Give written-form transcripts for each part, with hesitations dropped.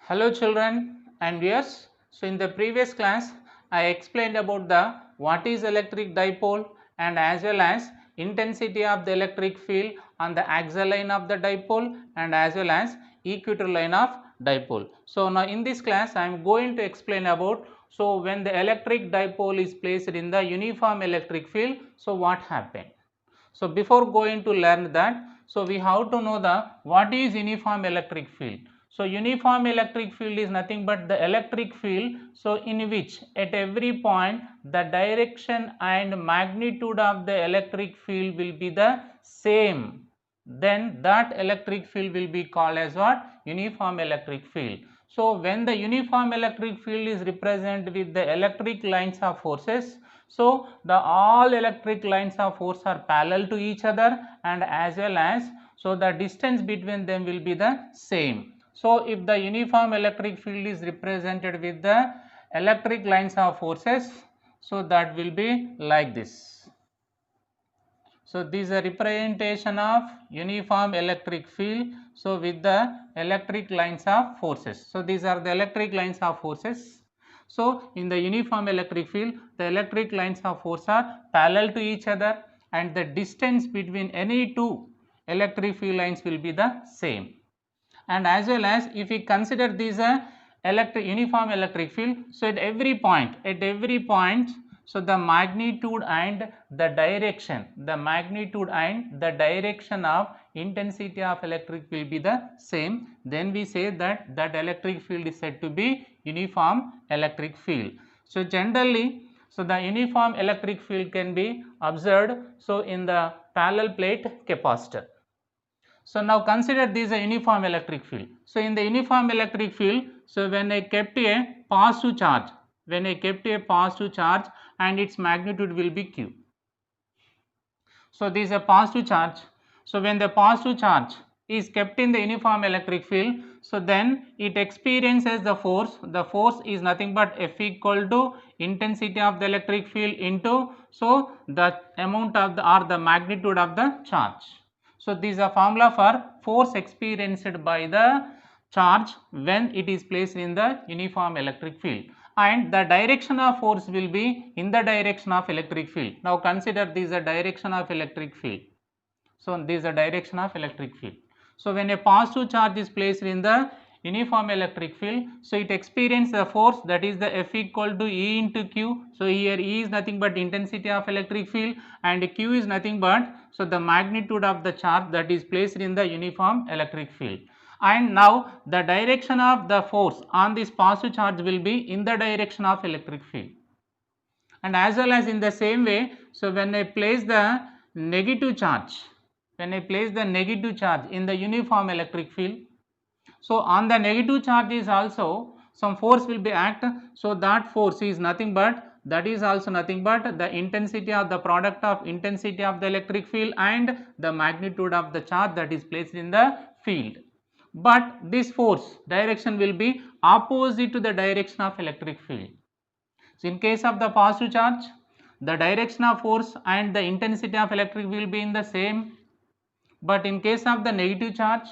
Hello children and viewers. So in the previous class I explained about the what is electric dipole and as well as intensity of the electric field on the axial line of the dipole and as well as equatorial line of dipole. So now in this class I am going to explain about when the electric dipole is placed in the uniform electric field, so what happened. So before going to learn that, so we have to know the what is uniform electric field. So uniform electric field is nothing but the electric field, so in which at every point the direction and magnitude of the electric field will be the same, then that electric field will be called as what? Uniform electric field. So when the uniform electric field is represented with the electric lines of forces, so the all electric lines of force are parallel to each other and as well as the distance between them will be the same. So if the uniform electric field is represented with the electric lines of forces, so that will be like this. So this is a representation of uniform electric field, so with the electric lines of forces. So these are the electric lines of forces. So in the uniform electric field, the electric lines of force are parallel to each other and the distance between any two electric field lines will be the same. And as well as if we consider this uniform electric field, so at every point, so the magnitude and the direction of intensity of electric will be the same, then we say that electric field is said to be uniform electric field. So generally, so the uniform electric field can be observed so in the parallel plate capacitor. So now consider this a uniform electric field. So in the uniform electric field, so when I kept a positive charge, and its magnitude will be q. So this is a positive charge. So when the positive charge is kept in the uniform electric field, so then it experiences the force. The force is nothing but F equal to intensity of the electric field into the amount of the magnitude of the charge. So this is a formula for force experienced by the charge when it is placed in the uniform electric field, and the direction of force will be in the direction of electric field. Now consider this is a direction of electric field. So this is the direction of electric field. So when a positive charge is placed in the uniform electric field, so it experiences the force, that is the F equal to E into Q. So here E is nothing but intensity of electric field and Q is nothing but the magnitude of the charge that is placed in the uniform electric field. And now the direction of the force on this positive charge will be in the direction of electric field. And as well as in the same way, so when I place the negative charge, in the uniform electric field, so on the negative charge is also some force will be act. So that force is nothing but the intensity of the product of intensity of the electric field and the magnitude of the charge that is placed in the field. But this force direction will be opposite to the direction of electric field. So in case of the positive charge, the direction of force and the intensity of electric will be in the same, but in case of the negative charge,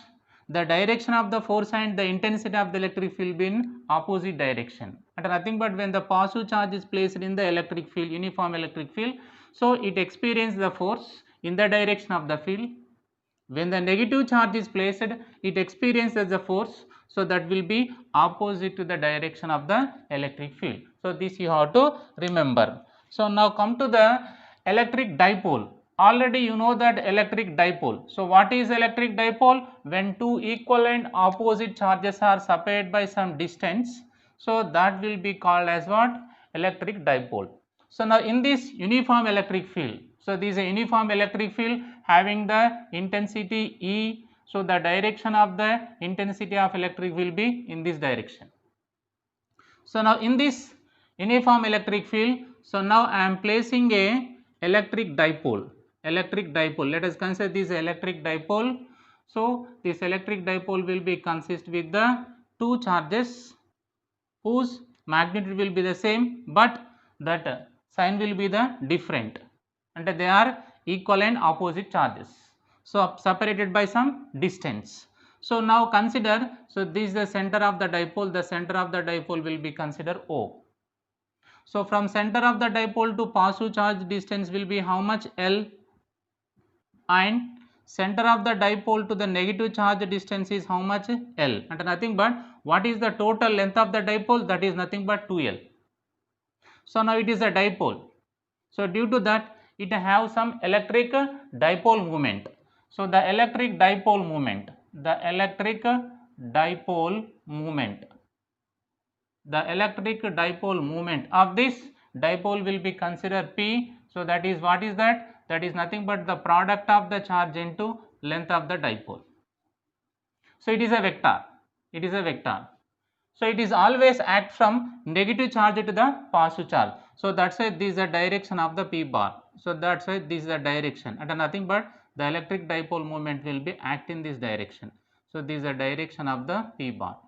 the direction of the force and the intensity of the electric field will be in opposite direction. And nothing but when the positive charge is placed in the electric field, uniform electric field, so it experiences the force in the direction of the field. When the negative charge is placed, it experiences the force, so that will be opposite to the direction of the electric field. So this you have to remember. So now come to the electric dipole. Already you know that electric dipole. So what is electric dipole? When two equal and opposite charges are separated by some distance, so that will be called as what? Electric dipole. So now in this uniform electric field, so this is a uniform electric field having the intensity E. So the direction of the intensity of electric will be in this direction. So now in this uniform electric field, so now I am placing a electric dipole. Let us consider this electric dipole. So this electric dipole will be consist with the two charges whose magnitude will be the same, but that sign will be the different, and they are equal and opposite charges, so separated by some distance. So now consider, so this is the center of the dipole, the center of the dipole will be considered O. So from center of the dipole to positive charge distance will be how much? L, and center of the dipole to the negative charge distance is how much? L, and nothing but what is the total length of the dipole? That is nothing but 2L. So now it is a dipole. So due to that it have some electric dipole moment. So the electric dipole moment, the electric dipole moment of this dipole will be considered P. So that is, what is that? That is nothing but the product of the charge into length of the dipole. So it is a vector, it is a vector. So it is always act from negative charge to the positive charge. So that's why this is the direction of the P bar. So that's why this is the direction, and nothing but the electric dipole moment will be act in this direction. So this is the direction of the P bar.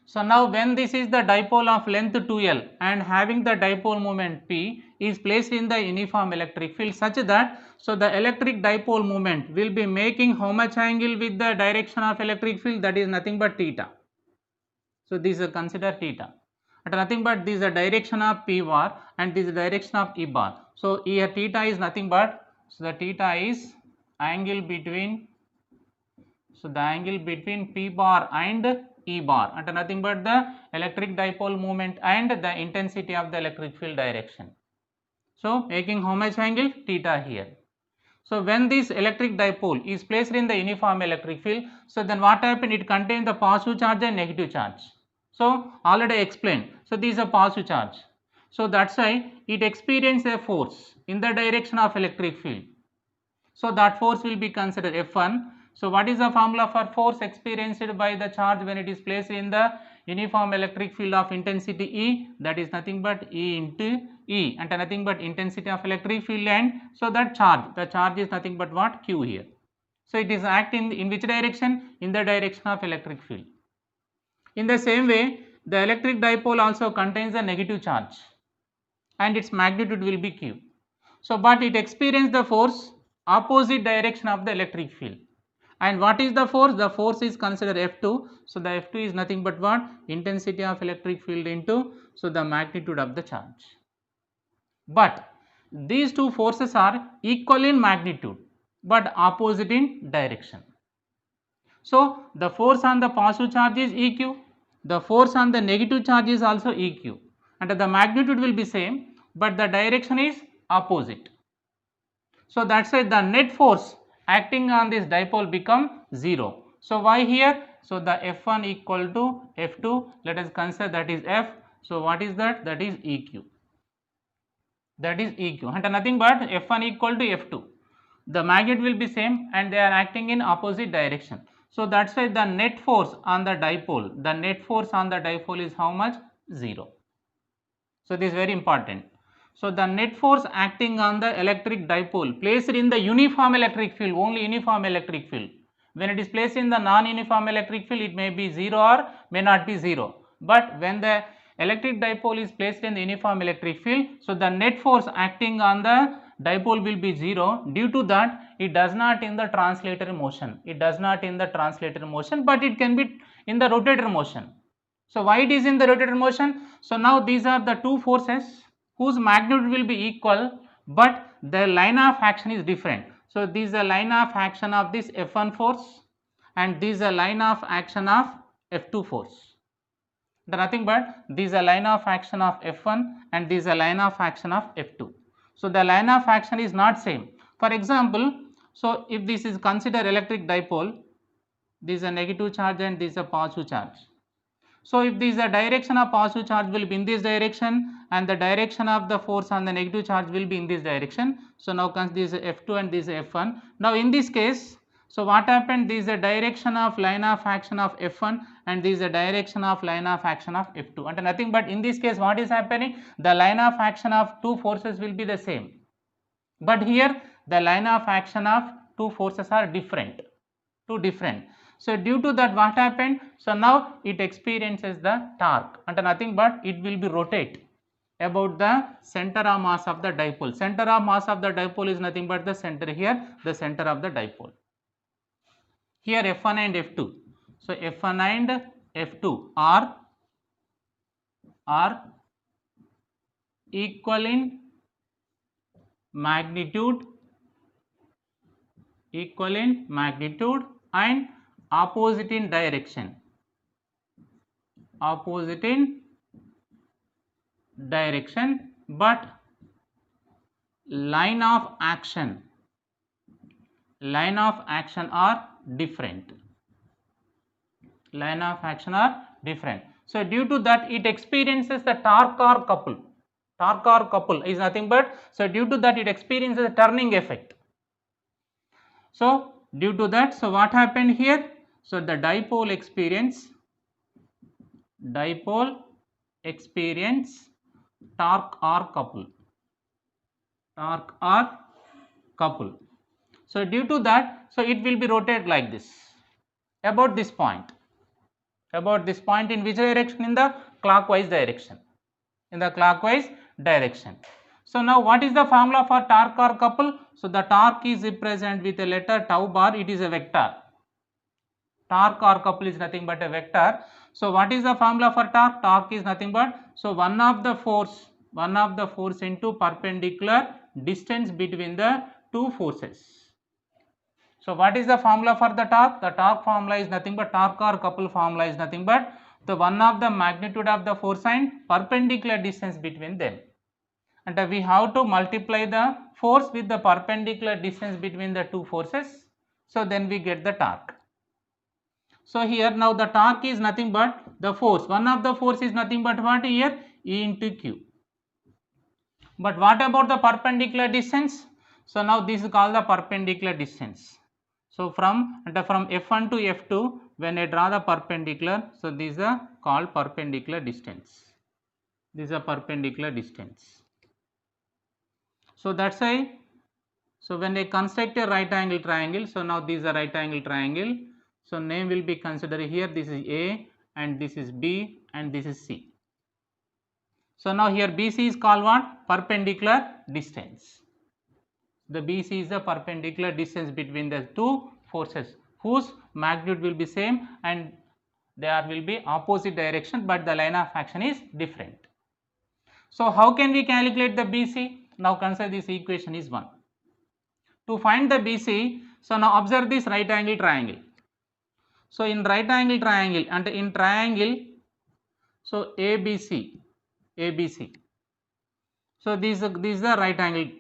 So now when this is the dipole of length 2L and having the dipole moment P is placed in the uniform electric field such that, so the electric dipole moment will be making how much angle with the direction of electric field? That is nothing but theta. So this is considered theta, and nothing but this is the direction of P bar and this is the direction of E bar. So here theta is nothing but, so the theta is angle between, so the angle between P bar and E bar, and nothing but the electric dipole moment and the intensity of the electric field direction. So making how much angle? Theta here. So when this electric dipole is placed in the uniform electric field, so then what happened? It contains the positive charge and negative charge. So already explained. So this is a positive charge. So that's why it experiences a force in the direction of electric field. So that force will be considered F1. So what is the formula for force experienced by the charge when it is placed in the uniform electric field of intensity E? That is nothing but E into E, and nothing but intensity of electric field, and so that charge, the charge is nothing but what? Q here. So it is acting in which direction? In the direction of electric field. In the same way, the electric dipole also contains a negative charge and its magnitude will be Q. So but it experiences the force opposite direction of the electric field. And what is the force? The force is considered F2. So the F2 is nothing but what? Intensity of electric field into, so the magnitude of the charge. But these two forces are equal in magnitude but opposite in direction. So the force on the positive charge is EQ, the force on the negative charge is also EQ, and the magnitude will be same but the direction is opposite. So that's why the net force acting on this dipole become 0. So why here? So the F1 equal to F2, let us consider that is F. So what is that? That is EQ. That is EQ, and nothing but F1 equal to F2. The magnitude will be same and they are acting in opposite direction. So that's why the net force on the dipole, the net force on the dipole is how much? 0. So this is very important. So the net force acting on the electric dipole placed in the uniform electric field, only uniform electric field. When it is placed in the non-uniform electric field, it may be 0 or may not be 0. But when the electric dipole is placed in the uniform electric field, so the net force acting on the dipole will be 0. Due to that, it does not in the translator motion. It does not in the translator motion, but it can be in the rotator motion. So why it is in the rotator motion? So now these are the two forces whose magnitude will be equal, but the line of action is different. So this is a line of action of this F1 force and this is a line of action of F2 force. Nothing but this is a line of action of F1 and this is a line of action of F2. So the line of action is not same. For example, so if this is considered electric dipole, this is a negative charge and this is a positive charge. So if this is the direction of positive charge will be in this direction and the direction of the force on the negative charge will be in this direction. So now this is F2 and this is F1. Now in this case, so what happened? This is the direction of line of action of F1 and this is the direction of line of action of F2, and nothing but in this case what is happening? The line of action of two forces will be the same, but here the line of action of two forces are different, two different. So due to that what happened? So now it experiences the torque, and nothing but it will be rotate about the center of mass of the dipole. Center of mass of the dipole is nothing but the center here, the center of the dipole. here F1 and F2. So F1 and F2 are equal in magnitude and opposite in direction. But line of action are different. So due to that, it experiences the torque or couple. Torque or couple is nothing but, so due to that it experiences a turning effect. So due to that, so what happened here? So the dipole experience torque or couple. So due to that, so it will be rotated like this, about this point. In which direction? In the clockwise direction. So now what is the formula for torque or couple? So the torque is represented with a letter tau bar. It is a vector. Torque or couple is nothing but a vector. So what is the formula for torque? Torque is nothing but, so one of the force into perpendicular distance between the two forces. So what is the formula for the torque? The torque formula is nothing but, torque or couple formula is nothing but the one of the magnitude of the force and perpendicular distance between them. And we have to multiply the force with the perpendicular distance between the two forces. So then we get the torque. So here now the torque is nothing but the force. One of the force is nothing but what here? E into Q. But what about the perpendicular distance? So now this is called the perpendicular distance. So from F1 to F2, when I draw the perpendicular, so these are called perpendicular distance. So that's why, so when I construct a right angle triangle, so now this is a right angle triangle. So name will be considered here, this is A and this is B and this is C. So now here BC is called what? Perpendicular distance. The BC is the perpendicular distance between the two forces whose magnitude will be same and there will be opposite direction, but the line of action is different. So how can we calculate the BC? Now consider this equation is 1. To find the BC, so now observe this right angle triangle. So in right angle triangle and in triangle, so ABC. So this is the right angle,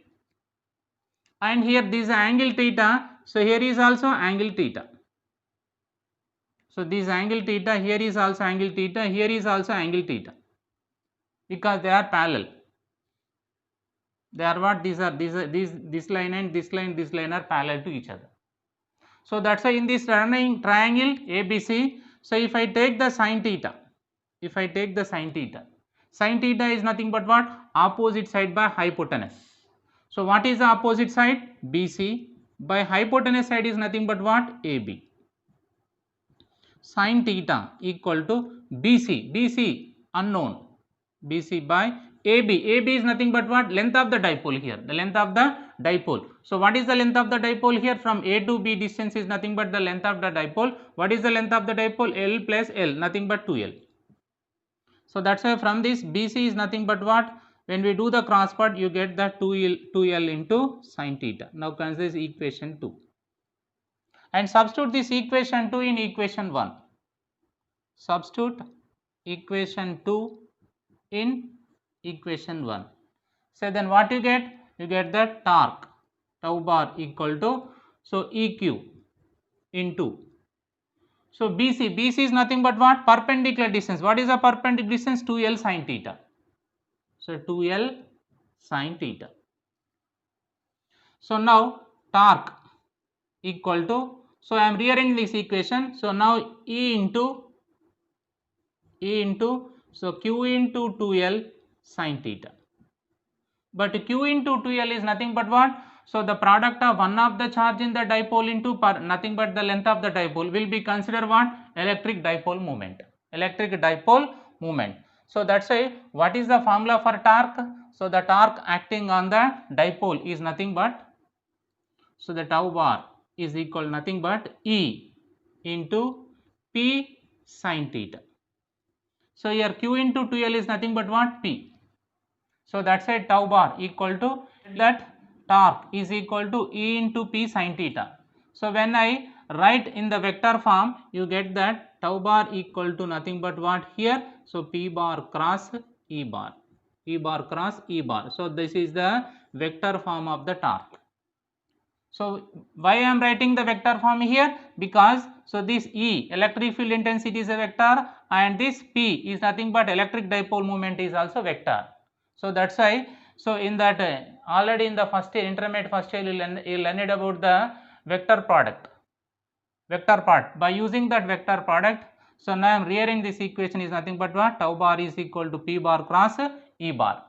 and here this is angle theta. So here is also angle theta. So this angle theta, here is also angle theta, here is also angle theta, because they are parallel. They are what? This line and this line are parallel to each other. So that's why in this running triangle ABC, so if I take the sine theta, sine theta is nothing but what? Opposite side by hypotenuse. So what is the opposite side? BC. By hypotenuse side is nothing but what? AB. Sine theta equal to BC unknown, BC by AB. AB is nothing but what? Length of the dipole here, the length of the dipole. So what is the length of the dipole here? From A to B distance is nothing but the length of the dipole. What is the length of the dipole? L plus L, nothing but 2L. So that's why from this BC is nothing but what? When we do the cross part, you get the 2L into sine theta. Now consider this equation 2 and substitute this equation 2 in equation 1. Substitute equation 2 in equation 1. So then what you get? You get the torque tau bar equal to, so EQ into, so BC is nothing but what? Perpendicular distance. What is the perpendicular distance? 2L sine theta. So 2L sine theta. So now torque equal to, so I am rearranging this equation. So now E into, so Q into 2L sine theta. But Q into 2L is nothing but what? So the product of one of the charge in the dipole into nothing but the length of the dipole will be considered what? Electric dipole moment. So that's why what is the formula for torque? So the torque acting on the dipole is nothing but, so the tau bar is equal nothing but E into P sin theta. So here Q into 2L is nothing but what? P. So that's why tau bar equal to that torque is equal to E into P sin theta. So when I write in the vector form, you get that tau bar equal to nothing but what here? So P bar cross E bar, E bar cross E bar. So this is the vector form of the torque. So why I am writing the vector form here? Because so this E, electric field intensity, is a vector, and this P is nothing but electric dipole moment is also vector. So that's why, so in that already in the first year, intermediate first year, you learned about the vector product, vector part. By using that vector product, so now I am rearranging this equation is nothing but what? Tau bar is equal to P bar cross E bar.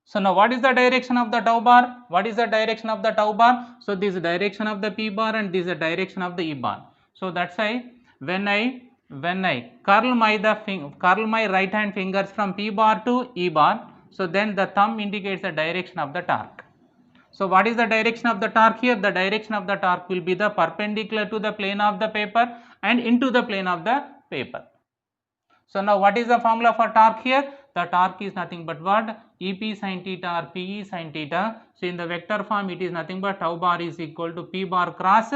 So now what is the direction of the tau bar? What is the direction of the tau bar? So this is the direction of the P bar and this is the direction of the E bar. So that's why when I curl my right hand fingers from P bar to E bar, so then the thumb indicates the direction of the torque. So what is the direction of the torque here? The direction of the torque will be the perpendicular to the plane of the paper and into the plane of the paper. So now what is the formula for torque here? The torque is nothing but what? EP sin theta or PE sin theta. So in the vector form it is nothing but tau bar is equal to P bar cross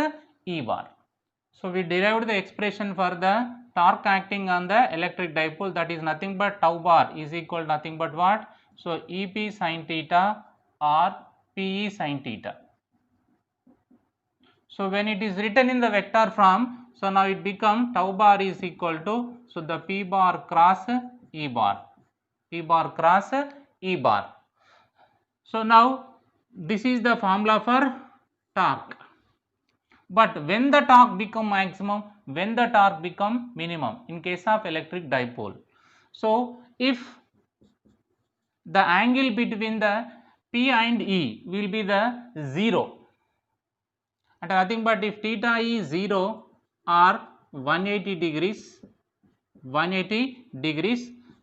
E bar. So we derived the expression for the torque acting on the electric dipole, that is nothing but tau bar is equal to nothing but what? So EP sin theta or PE sin theta. So when it is written in the vector form, so now it becomes tau bar is equal to, so the P bar cross E bar, P bar cross E bar. So now this is the formula for torque. But when the torque become maximum, when the torque become minimum in case of electric dipole. So if the angle between the P and E will be the 0, and nothing but if theta is 0 or 180 degrees,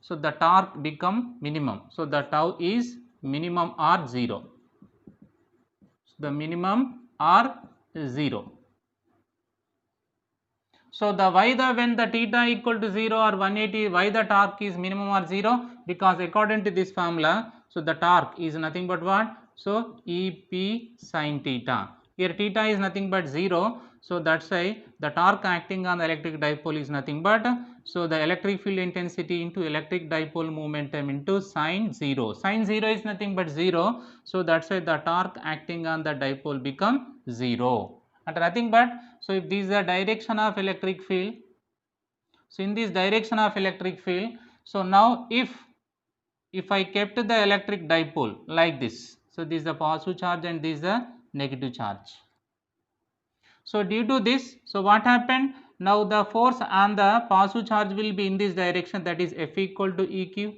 so the torque become minimum. So the tau is minimum or 0. So the minimum or 0. So the when the theta equal to 0 or 180, why the torque is minimum or 0? Because according to this formula, so the torque is nothing but what? So EP sin theta. Here theta is nothing but 0. So that's why the torque acting on the electric dipole is nothing but, so the electric field intensity into electric dipole momentum into sin 0. Sin 0 is nothing but 0. So that's why the torque acting on the dipole become 0. And nothing but, so if this is the direction of electric field, so in this direction of electric field, so now if I kept the electric dipole like this, so this is the positive charge and this is the negative charge. So due to this, so what happened? Now the force on the positive charge will be in this direction, that is F equal to EQ,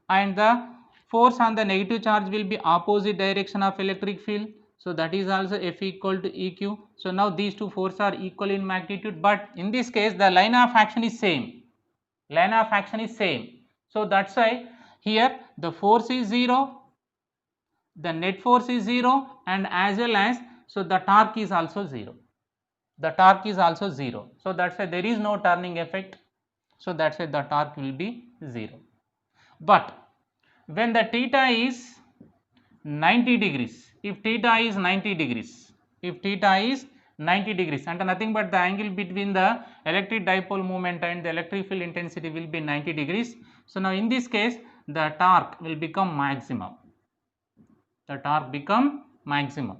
and the force on the negative charge will be opposite direction of electric field. So that is also F equal to EQ. So now these two forces are equal in magnitude, but in this case the line of action is same. Line of action is same. So that's why here the force is 0, the net force is 0, and as well as, so the torque is also 0. The torque is also 0. So that's why there is no turning effect. So that's why the torque will be 0. But when the theta is 90 degrees, if theta is 90 degrees, and nothing but the angle between the electric dipole moment and the electric field intensity will be 90 degrees. So now in this case the torque will become maximum. The torque become maximum.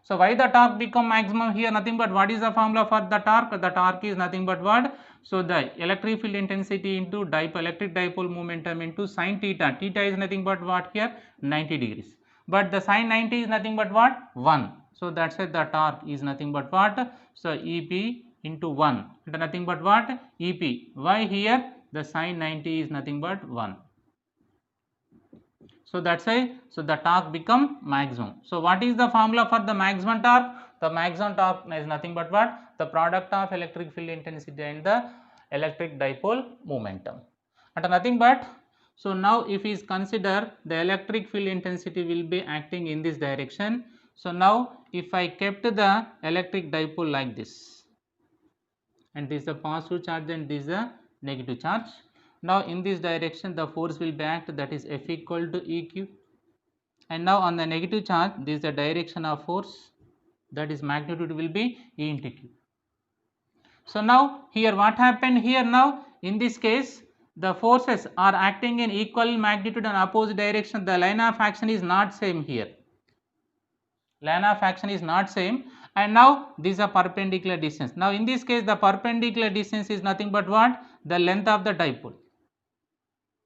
So why the torque become maximum here? Nothing but what is the formula for the torque? The torque is nothing but what? So the electric field intensity into electric dipole momentum into sin theta. Theta is nothing but what here? 90 degrees. But the sin 90 is nothing but what? 1. So that's why the torque is nothing but what? So EP into 1. And nothing but what? EP. Why here? The sin 90 is nothing but 1. So that's why, so the torque become maximum. So what is the formula for the maximum torque? The maximum torque is nothing but what? The product of electric field intensity and the electric dipole momentum. And nothing but, so now if is consider the electric field intensity will be acting in this direction. So now if I kept the electric dipole like this, and this is the positive charge and this is the negative charge. Now in this direction the force will be act, that is F equal to EQ, and now on the negative charge this is the direction of force, that is magnitude will be E into Q. So now here what happened here, now in this case the forces are acting in equal magnitude and opposite direction, the line of action is not same here, line of action is not same, and now this is a perpendicular distance. Now in this case the perpendicular distance is nothing but what, the length of the dipole,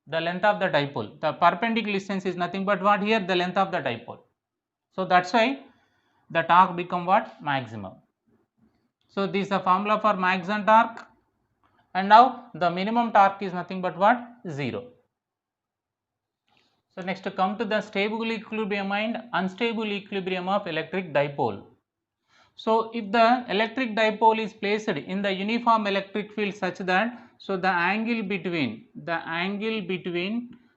the length of the dipole, the perpendicular distance is nothing but what here, the length of the dipole. So that's why the torque become what, maximum. So this is the formula for maximum torque, and now the minimum torque is nothing but what, 0. So next to come to the stable equilibrium and unstable equilibrium of electric dipole. So if the electric dipole is placed in the uniform electric field such that, so the angle between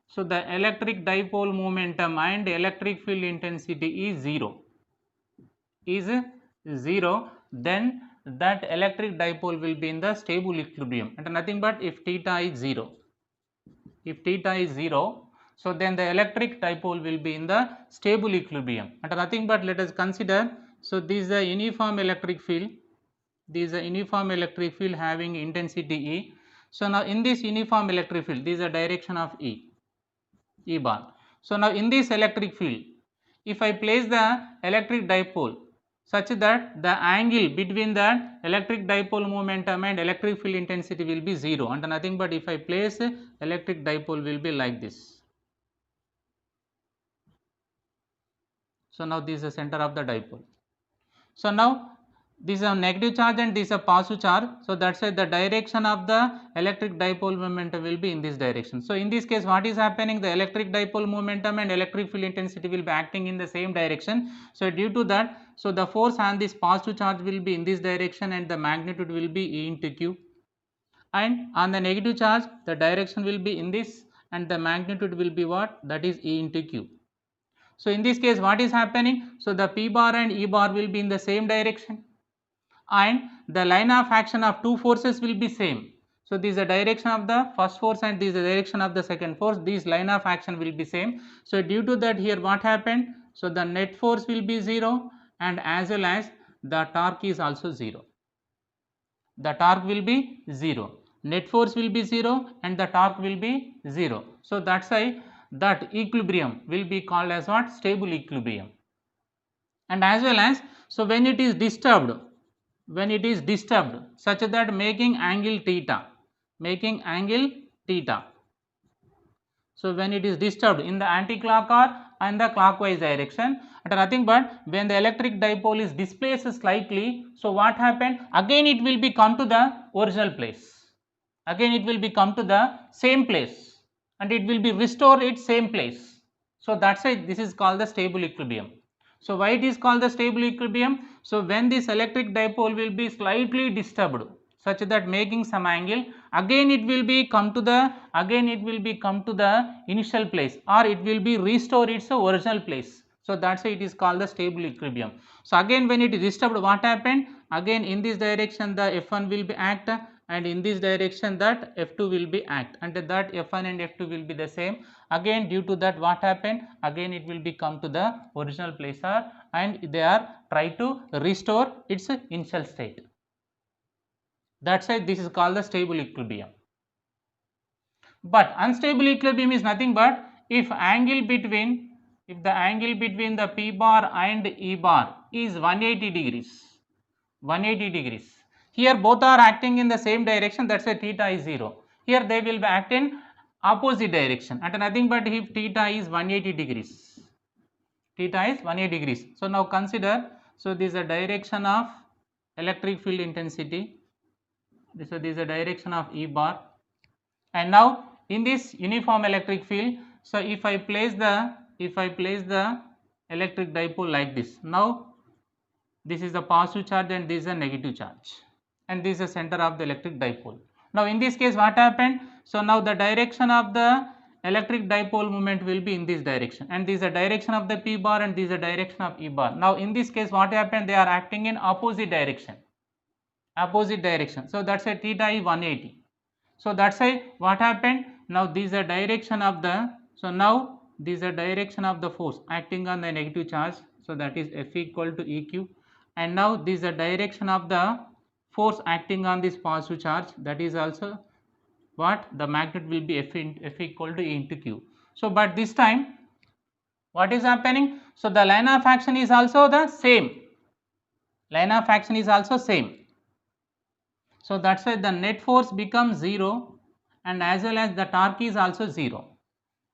so the electric dipole momentum and electric field intensity is 0, then that electric dipole will be in the stable equilibrium, and nothing but if theta is 0, so then the electric dipole will be in the stable equilibrium, and nothing but let us consider, so this is a uniform electric field, having intensity E. So now in this uniform electric field, this is the direction of E bar. So now in this electric field, if I place the electric dipole such that the angle between the electric dipole momentum and electric field intensity will be 0, and nothing but if I place electric dipole will be like this. So now this is the center of the dipole. So now this is a negative charge and this is a positive charge. So that's why the direction of the electric dipole momentum will be in this direction. So in this case what is happening, the electric dipole momentum and electric field intensity will be acting in the same direction. So due to that, so the force on this positive charge will be in this direction and the magnitude will be E into Q, and on the negative charge the direction will be in this and the magnitude will be what, that is E into Q. So in this case what is happening, so the P bar and E bar will be in the same direction and the line of action of two forces will be same. So this is the direction of the first force and this is the direction of the second force, this line of action will be same. So due to that here what happened, so the net force will be 0 and as well as the torque is also 0. The torque will be 0, net force will be 0 and the torque will be 0. So that's why that equilibrium will be called as what, stable equilibrium. And as well as, so when it is disturbed such that making angle theta, so when it is disturbed in the anti-clock or and the clockwise direction, and nothing but when the electric dipole is displaced slightly, so what happened, again it will be come to the original place, again it will be come to the same place and it will be restored its same place. So that's why this is called the stable equilibrium. So why it is called the stable equilibrium, so when this electric dipole will be slightly disturbed such that making some angle, again it will be come to the initial place or it will be restore its original place. So that's why it is called the stable equilibrium. So again when it is disturbed, what happened, again in this direction the F1 will be act and in this direction that F2 will be act, and that F1 and F2 will be the same. Again due to that what happened, again it will be come to the original place and they are try to restore its initial state. That's why this is called the stable equilibrium. But unstable equilibrium is nothing but if the angle between the P bar and E bar is 180 degrees. Here both are acting in the same direction, that's why theta is 0. Here they will be acting opposite direction, and nothing but if theta is 180 degrees. So now consider, so this is the direction of electric field intensity, this is the direction of E bar, and now in this uniform electric field, so if I place the electric dipole like this, now this is the positive charge and this is a negative charge and this is the center of the electric dipole. Now in this case what happened, so now the direction of the electric dipole moment will be in this direction and this is the direction of the P bar and this is the direction of E bar. Now in this case what happened, they are acting in opposite direction, opposite direction. So that's why theta is 180. So that's why what happened, now this is the direction of the, so now this is the direction of the force acting on the negative charge, so that is F equal to EQ, and now this is the direction of the force acting on this positive charge, that is also what, the magnitude will be F equal to E into Q. So but this time what is happening, so the line of action is also the same, line of action is also same. So that's why the net force becomes 0 and as well as the torque is also 0.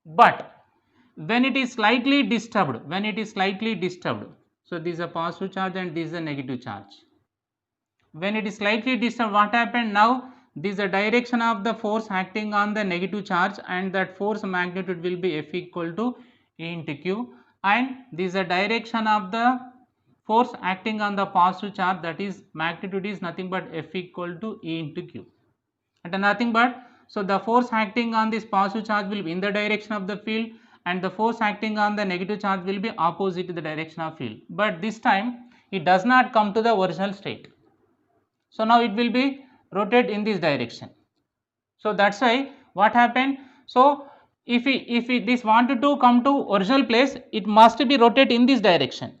But when it is slightly disturbed, so this is a positive charge and this is a negative charge. When it is slightly disturbed, what happened, now this is the direction of the force acting on the negative charge and that force magnitude will be F equal to E into Q, and this is the direction of the force acting on the positive charge, that is magnitude is nothing but F equal to E into Q, and nothing but, so the force acting on this positive charge will be in the direction of the field and the force acting on the negative charge will be opposite to the direction of field, but this time it does not come to the original state. So now it will be rotate in this direction. So that's why what happened, so if we this wanted to come to original place, it must be rotate in this direction.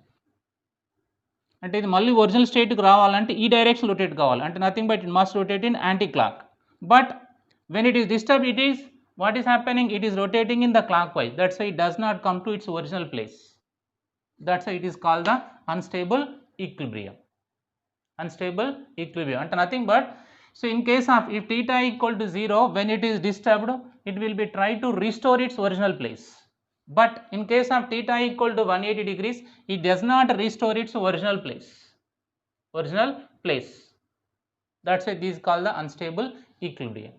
అంటే ఇది మళ్ళీ original స్టేట్కి రావాలంటే ఈ direction rotate కావాలి, అంటే nothing but it must rotate in anti clock. But when it is disturb, it is, what is happening, it is rotating in the clockwise, that's why it does not come to its original place. That's why it is called the unstable equilibrium. Unstable equilibrium అంటే nothing but, so in case of if theta equal to 0, when it is disturbed, it will be try to restore its original place. But in case of theta equal to 180 degrees, it does not restore its original place. That's why this is called the unstable equilibrium.